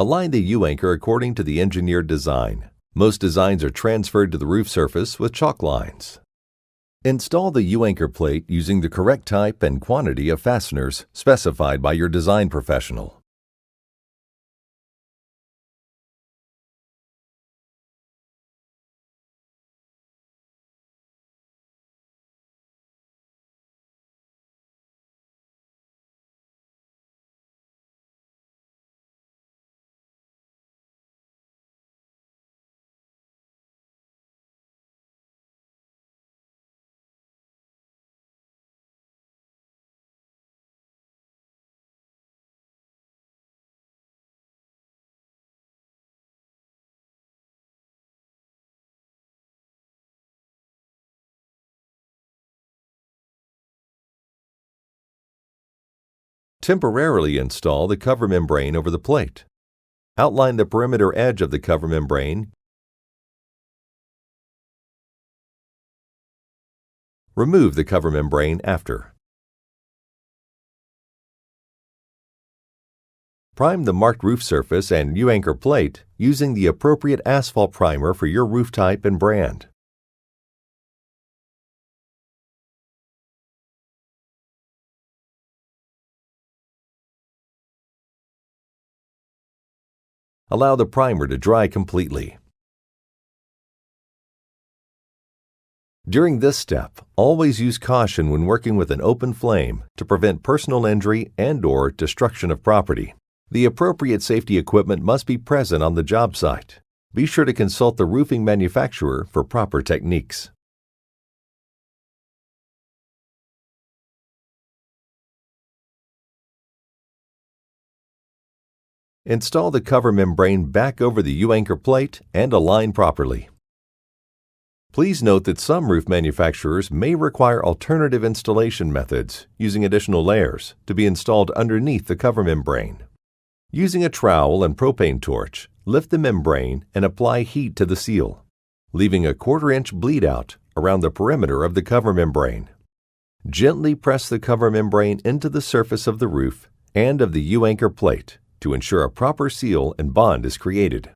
Align the U-anchor according to the engineered design. Most designs are transferred to the roof surface with chalk lines. Install the U-anchor plate using the correct type and quantity of fasteners specified by your design professional. Temporarily install the cover membrane over the plate. Outline the perimeter edge of the cover membrane. Remove the cover membrane after. Prime the marked roof surface and U-anchor plate using the appropriate asphalt primer for your roof type and brand. Allow the primer to dry completely. During this step, always use caution when working with an open flame to prevent personal injury and/or destruction of property. The appropriate safety equipment must be present on the job site. Be sure to consult the roofing manufacturer for proper techniques. Install the cover membrane back over the U-anchor plate and align properly. Please note that some roof manufacturers may require alternative installation methods using additional layers to be installed underneath the cover membrane. Using a trowel and propane torch, lift the membrane and apply heat to the seal, leaving a 1/4-inch bleed out around the perimeter of the cover membrane. Gently press the cover membrane into the surface of the roof and of the U-anchor plate to ensure a proper seal and bond is created.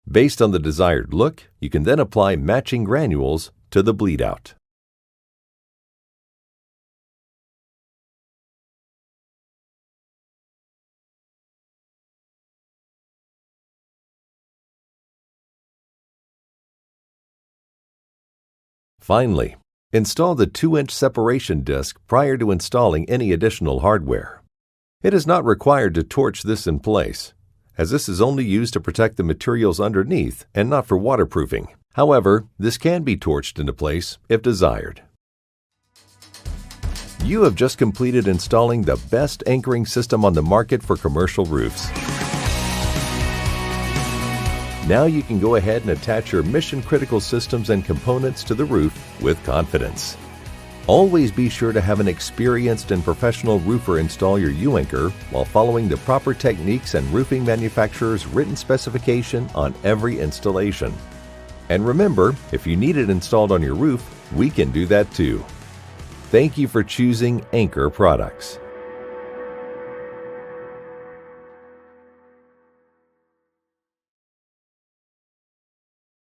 Based on the desired look, you can then apply matching granules to the bleed out. Finally, install the 2-inch separation disc prior to installing any additional hardware. It is not required to torch this in place, as this is only used to protect the materials underneath and not for waterproofing. However, this can be torched into place if desired. You have just completed installing the best anchoring system on the market for commercial roofs. Now you can go ahead and attach your mission-critical systems and components to the roof with confidence. Always be sure to have an experienced and professional roofer install your U-anchor while following the proper techniques and roofing manufacturer's written specification on every installation. And remember, if you need it installed on your roof, we can do that too. Thank you for choosing Anchor Products.